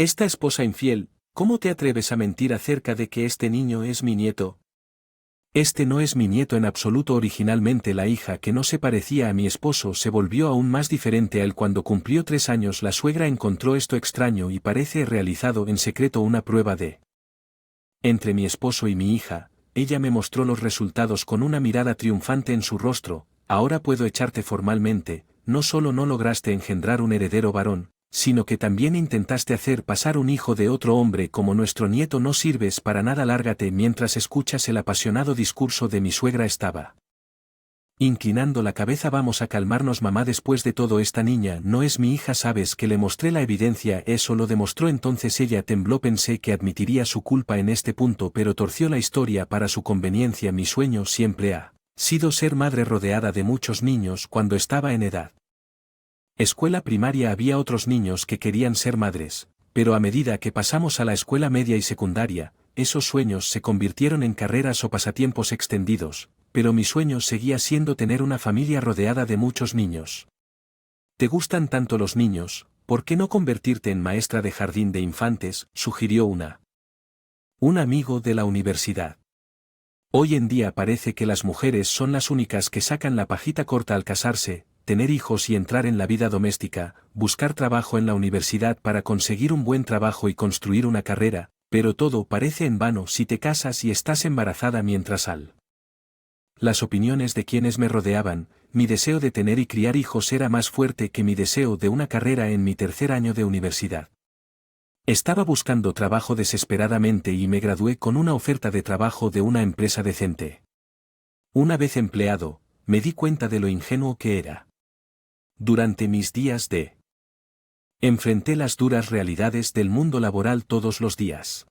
Esta esposa infiel, ¿cómo te atreves a mentir acerca de que este niño es mi nieto? Este no es mi nieto en absoluto. Originalmente la hija que no se parecía a mi esposo se volvió aún más diferente a él cuando cumplió 3 años. La suegra encontró esto extraño y parece realizado en secreto una prueba de entre mi esposo y mi hija. Ella me mostró los resultados con una mirada triunfante en su rostro. Ahora puedo echarte formalmente. No solo no lograste engendrar un heredero varón, sino que también intentaste hacer pasar un hijo de otro hombre como nuestro nieto. No sirves para nada. Lárgate. Mientras escuchas el apasionado discurso de mi suegra estaba inclinando la cabeza. Vamos a calmarnos, mamá. Después de todo, esta niña no es mi hija. Sabes que le mostré la evidencia. Eso lo demostró. Entonces ella tembló. Pensé que admitiría su culpa en este punto, pero torció la historia para su conveniencia. Mi sueño siempre ha sido ser madre rodeada de muchos niños. Cuando estaba en edad escuela primaria había otros niños que querían ser madres, pero a medida que pasamos a la escuela media y secundaria, esos sueños se convirtieron en carreras o pasatiempos extendidos, pero mi sueño seguía siendo tener una familia rodeada de muchos niños. ¿Te gustan tanto los niños? ¿Por qué no convertirte en maestra de jardín de infantes?, sugirió un amigo de la universidad. Hoy en día parece que las mujeres son las únicas que sacan la pajita corta al casarse, tener hijos y entrar en la vida doméstica, buscar trabajo en la universidad para conseguir un buen trabajo y construir una carrera, pero todo parece en vano si te casas y estás embarazada. Mientras las opiniones de quienes me rodeaban, mi deseo de tener y criar hijos era más fuerte que mi deseo de una carrera. En mi tercer año de universidad estaba buscando trabajo desesperadamente y me gradué con una oferta de trabajo de una empresa decente. Una vez empleado, me di cuenta de lo ingenuo que era. Durante mis días enfrenté las duras realidades del mundo laboral todos los días.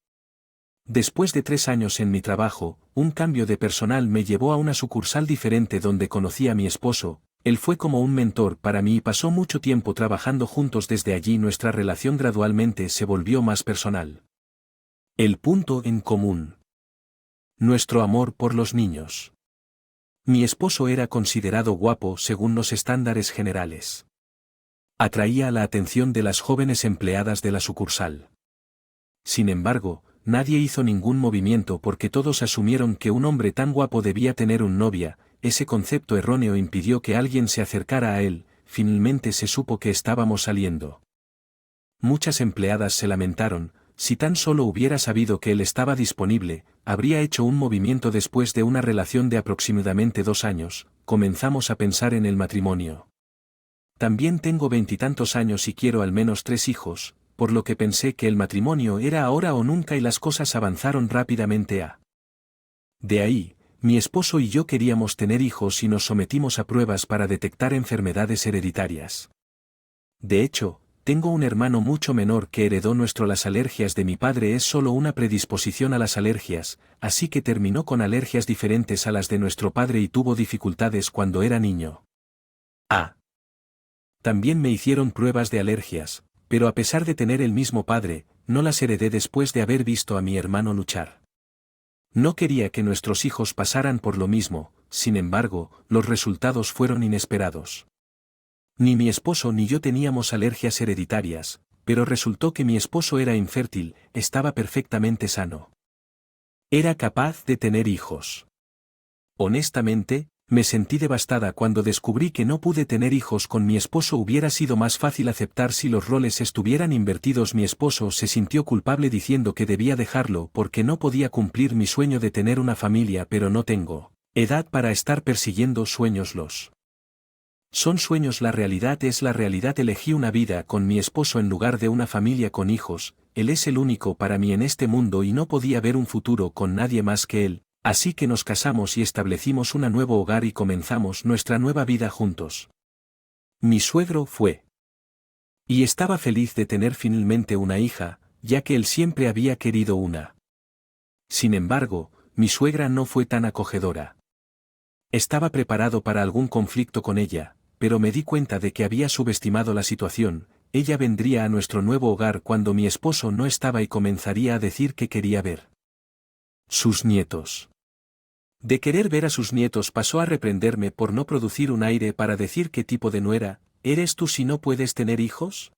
Después de 3 años en mi trabajo, un cambio de personal me llevó a una sucursal diferente donde conocí a mi esposo. Él fue como un mentor para mí y pasó mucho tiempo trabajando juntos. Desde allí nuestra relación gradualmente se volvió más personal. El punto en común: nuestro amor por los niños. Mi esposo era considerado guapo según los estándares generales. Atraía la atención de las jóvenes empleadas de la sucursal. Sin embargo, nadie hizo ningún movimiento porque todos asumieron que un hombre tan guapo debía tener una novia. Ese concepto erróneo impidió que alguien se acercara a él. Finalmente se supo que estábamos saliendo. Muchas empleadas se lamentaron. Si tan solo hubiera sabido que él estaba disponible, habría hecho un movimiento. Después de una relación de aproximadamente 2 años, comenzamos a pensar en el matrimonio. También tengo 20 y tantos años y quiero al menos 3 hijos, por lo que pensé que el matrimonio era ahora o nunca y las cosas avanzaron rápidamente de ahí, mi esposo y yo queríamos tener hijos y nos sometimos a pruebas para detectar enfermedades hereditarias. De hecho, tengo un hermano mucho menor que heredó las alergias de mi padre. Es solo una predisposición a las alergias, así que terminó con alergias diferentes a las de nuestro padre y tuvo dificultades cuando era niño. También me hicieron pruebas de alergias, pero a pesar de tener el mismo padre, no las heredé después de haber visto a mi hermano luchar. No quería que nuestros hijos pasaran por lo mismo. Sin embargo, los resultados fueron inesperados. Ni mi esposo ni yo teníamos alergias hereditarias, pero resultó que mi esposo era infértil. Estaba perfectamente sano. Era capaz de tener hijos. Honestamente, me sentí devastada cuando descubrí que no pude tener hijos con mi esposo. Hubiera sido más fácil aceptar si los roles estuvieran invertidos. Mi esposo se sintió culpable diciendo que debía dejarlo porque no podía cumplir mi sueño de tener una familia. Pero no tengo edad para estar persiguiendo sueños. Son sueños. La realidad es la realidad. Elegí una vida con mi esposo en lugar de una familia con hijos. Él es el único para mí en este mundo y no podía ver un futuro con nadie más que él. Así que nos casamos y establecimos un nuevo hogar y comenzamos nuestra nueva vida juntos. Mi suegro fue y estaba feliz de tener finalmente una hija, ya que él siempre había querido una. Sin embargo, mi suegra no fue tan acogedora. Estaba preparado para algún conflicto con ella, pero me di cuenta de que había subestimado la situación. Ella vendría a nuestro nuevo hogar cuando mi esposo no estaba y comenzaría a decir que quería ver sus nietos. De querer ver a sus nietos pasó a reprenderme por no producir un aire para decir qué tipo de nuera eres tú si no puedes tener hijos.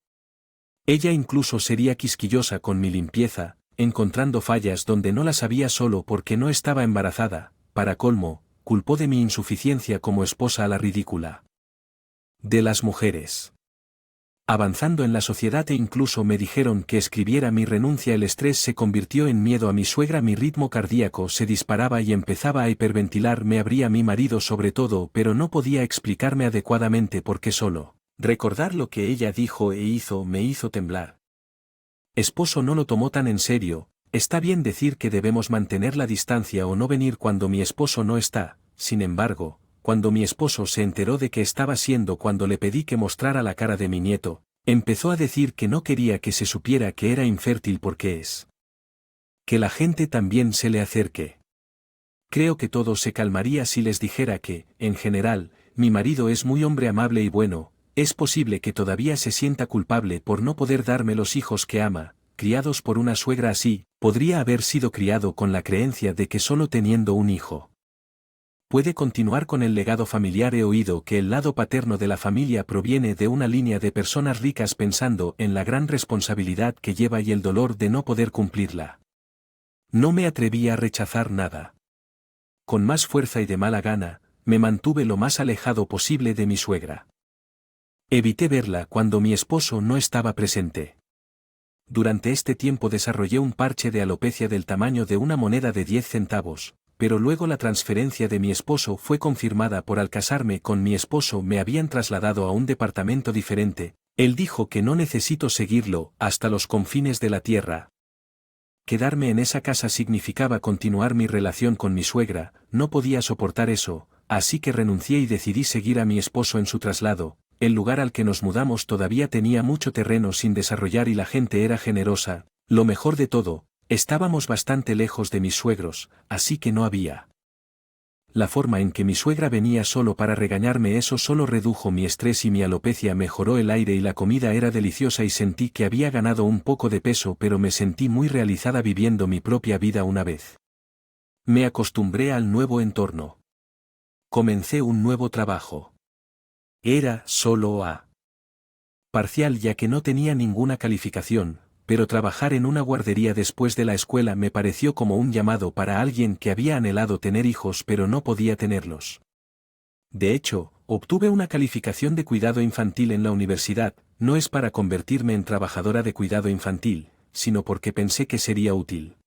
Ella incluso sería quisquillosa con mi limpieza, encontrando fallas donde no las había solo porque no estaba embarazada. Para colmo, culpó de mi insuficiencia como esposa a la ridícula de las mujeres. Avanzando en la sociedad e incluso me dijeron que escribiera mi renuncia. El estrés se convirtió en miedo a mi suegra, mi ritmo cardíaco se disparaba y empezaba a hiperventilar. Me abría mi marido sobre todo, pero no podía explicarme adecuadamente por qué. Solo recordar lo que ella dijo e hizo me hizo temblar. Esposo no lo tomó tan en serio. Está bien decir que debemos mantener la distancia o no venir cuando mi esposo no está. Sin embargo, cuando mi esposo se enteró de que estaba siendo cuando le pedí que mostrara la cara de mi nieto, empezó a decir que no quería que se supiera que era infértil porque es que la gente también se le acerque. Creo que todo se calmaría si les dijera que, en general, mi marido es muy hombre amable y bueno. Es posible que todavía se sienta culpable por no poder darme los hijos que ama, criados por una suegra así. Podría haber sido criado con la creencia de que solo teniendo un hijo puede continuar con el legado familiar. He oído que el lado paterno de la familia proviene de una línea de personas ricas, pensando en la gran responsabilidad que lleva y el dolor de no poder cumplirla. No me atreví a rechazar nada. Con más fuerza y de mala gana, me mantuve lo más alejado posible de mi suegra. Evité verla cuando mi esposo no estaba presente. Durante este tiempo desarrollé un parche de alopecia del tamaño de una moneda de 10 centavos, pero luego la transferencia de mi esposo fue confirmada. Al casarme con mi esposo me habían trasladado a un departamento diferente. Él dijo que no necesito seguirlo hasta los confines de la tierra. Quedarme en esa casa significaba continuar mi relación con mi suegra. No podía soportar eso, así que renuncié y decidí seguir a mi esposo en su traslado. El lugar al que nos mudamos todavía tenía mucho terreno sin desarrollar y la gente era generosa. Lo mejor de todo, estábamos bastante lejos de mis suegros, así que no había la forma en que mi suegra venía solo para regañarme. Eso solo redujo mi estrés y mi alopecia mejoró. El aire y la comida era deliciosa y sentí que había ganado un poco de peso, pero me sentí muy realizada viviendo mi propia vida una vez me acostumbré al nuevo entorno. Comencé un nuevo trabajo. Era solo a parcial ya que no tenía ninguna calificación, pero trabajar en una guardería después de la escuela me pareció como un llamado para alguien que había anhelado tener hijos pero no podía tenerlos. De hecho, obtuve una calificación de cuidado infantil en la universidad. No es para convertirme en trabajadora de cuidado infantil, sino porque pensé que sería útil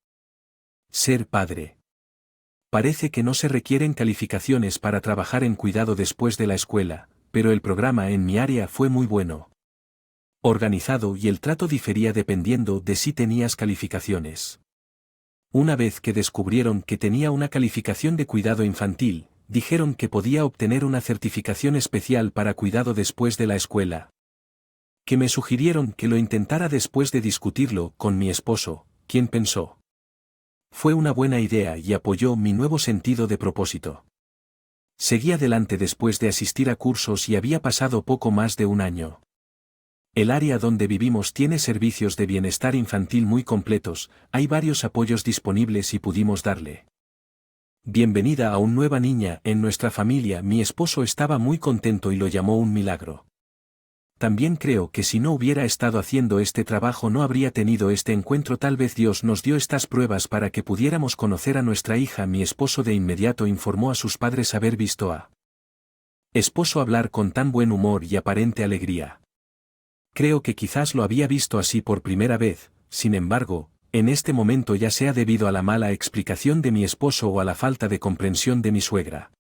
ser padre. Parece que no se requieren calificaciones para trabajar en cuidado después de la escuela, pero el programa en mi área fue muy bueno, organizado y el trato difería dependiendo de si tenías calificaciones. Una vez que descubrieron que tenía una calificación de cuidado infantil, dijeron que podía obtener una certificación especial para cuidado después de la escuela. Que me sugirieron que lo intentara después de discutirlo con mi esposo, quien pensó fue una buena idea y apoyó mi nuevo sentido de propósito. Seguí adelante después de asistir a cursos y había pasado poco más de un año. El área donde vivimos tiene servicios de bienestar infantil muy completos, hay varios apoyos disponibles y pudimos darle bienvenida a una nueva niña en nuestra familia. Mi esposo estaba muy contento y lo llamó un milagro. También creo que si no hubiera estado haciendo este trabajo no habría tenido este encuentro. Tal vez Dios nos dio estas pruebas para que pudiéramos conocer a nuestra hija. Mi esposo de inmediato informó a sus padres haber visto a esposo hablar con tan buen humor y aparente alegría. Creo que quizás lo había visto así por primera vez. Sin embargo, en este momento ya sea debido a la mala explicación de mi esposo o a la falta de comprensión de mi suegra.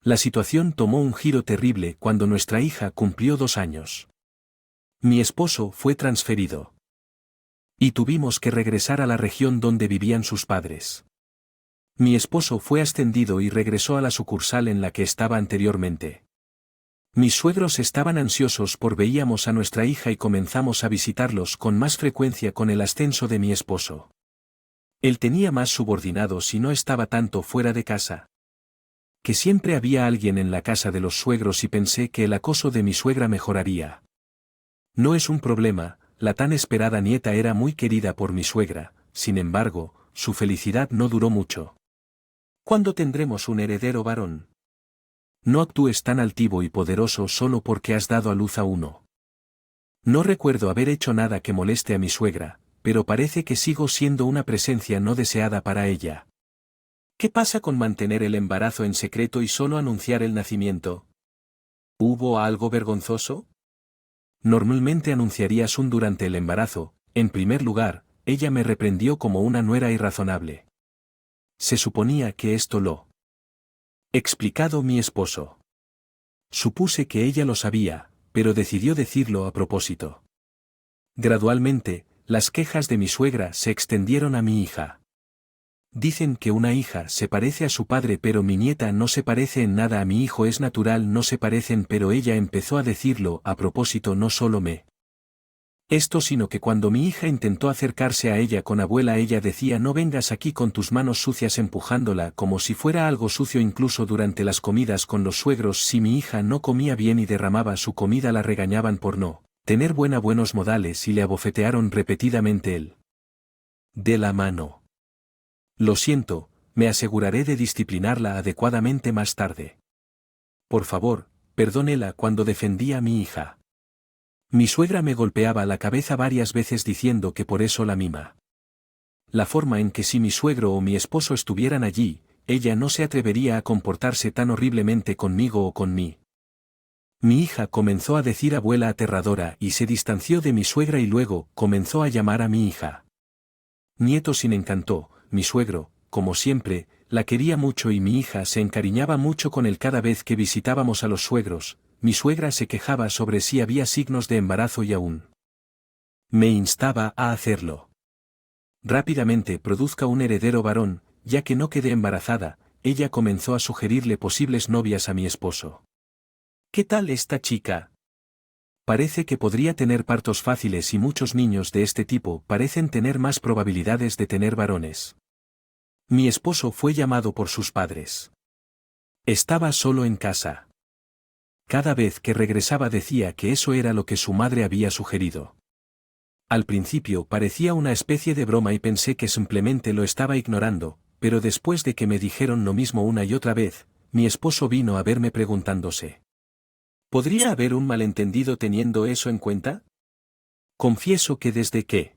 La situación tomó un giro terrible cuando nuestra hija cumplió 2 años. Mi esposo fue transferido. Y tuvimos que regresar a la región donde vivían sus padres. Mi esposo fue ascendido y regresó a la sucursal en la que estaba anteriormente. Mis suegros estaban ansiosos por veíamos a nuestra hija y comenzamos a visitarlos con más frecuencia con el ascenso de mi esposo. Él tenía más subordinados y no estaba tanto fuera de casa. Que siempre había alguien en la casa de los suegros y pensé que el acoso de mi suegra mejoraría. No es un problema, la tan esperada nieta era muy querida por mi suegra, sin embargo, su felicidad no duró mucho. ¿Cuándo tendremos un heredero varón? No actúes tan altivo y poderoso solo porque has dado a luz a uno. No recuerdo haber hecho nada que moleste a mi suegra, pero parece que sigo siendo una presencia no deseada para ella. ¿Qué pasa con mantener el embarazo en secreto y solo anunciar el nacimiento? ¿Hubo algo vergonzoso? Normalmente anunciarías durante el embarazo. En primer lugar, ella me reprendió como una nuera irrazonable. Se suponía que esto lo explicado mi esposo. Supuse que ella lo sabía, pero decidió decirlo a propósito. Gradualmente, las quejas de mi suegra se extendieron a mi hija. Dicen que una hija se parece a su padre pero mi nieta no se parece en nada a mi hijo, es natural, no se parecen, pero ella empezó a decirlo a propósito, no solo esto, sino que cuando mi hija intentó acercarse a ella con abuela, ella decía no vengas aquí con tus manos sucias, empujándola como si fuera algo sucio. Incluso durante las comidas con los suegros, si mi hija no comía bien y derramaba su comida, la regañaban por no tener buenos modales y le abofetearon repetidamente él. De la mano. Lo siento, me aseguraré de disciplinarla adecuadamente más tarde. Por favor, perdónela. Cuando defendía a mi hija, mi suegra me golpeaba la cabeza varias veces diciendo que por eso la mima. La forma en que si mi suegro o mi esposo estuvieran allí, ella no se atrevería a comportarse tan horriblemente conmigo o con mí. Mi hija comenzó a decir abuela aterradora y se distanció de mi suegra y luego comenzó a llamar a mi hija nieto. Sin encantó, mi suegro, como siempre, la quería mucho y mi hija se encariñaba mucho con él. Cada vez que visitábamos a los suegros, mi suegra se quejaba sobre si había signos de embarazo y aún me instaba a hacerlo. Rápidamente produzca un heredero varón, ya que no quedé embarazada. Ella comenzó a sugerirle posibles novias a mi esposo. ¿Qué tal esta chica? Parece que podría tener partos fáciles y muchos niños de este tipo parecen tener más probabilidades de tener varones. Mi esposo fue llamado por sus padres. Estaba solo en casa. Cada vez que regresaba decía que eso era lo que su madre había sugerido. Al principio parecía una especie de broma y pensé que simplemente lo estaba ignorando, pero después de que me dijeron lo mismo una y otra vez, mi esposo vino a verme preguntándose: ¿podría haber un malentendido teniendo eso en cuenta? Confieso que desde que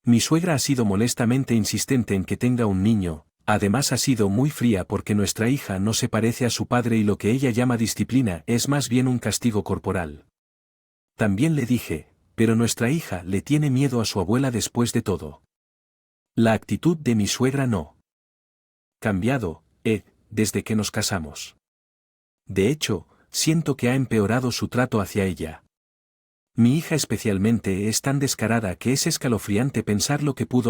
mi suegra ha sido molestamente insistente en que tenga un niño. Además ha sido muy fría porque nuestra hija no se parece a su padre y lo que ella llama disciplina es más bien un castigo corporal. También le dije, pero nuestra hija le tiene miedo a su abuela después de todo. La actitud de mi suegra no cambiado, desde que nos casamos. De hecho, siento que ha empeorado su trato hacia ella. Mi hija especialmente es tan descarada que es escalofriante pensar lo que pudo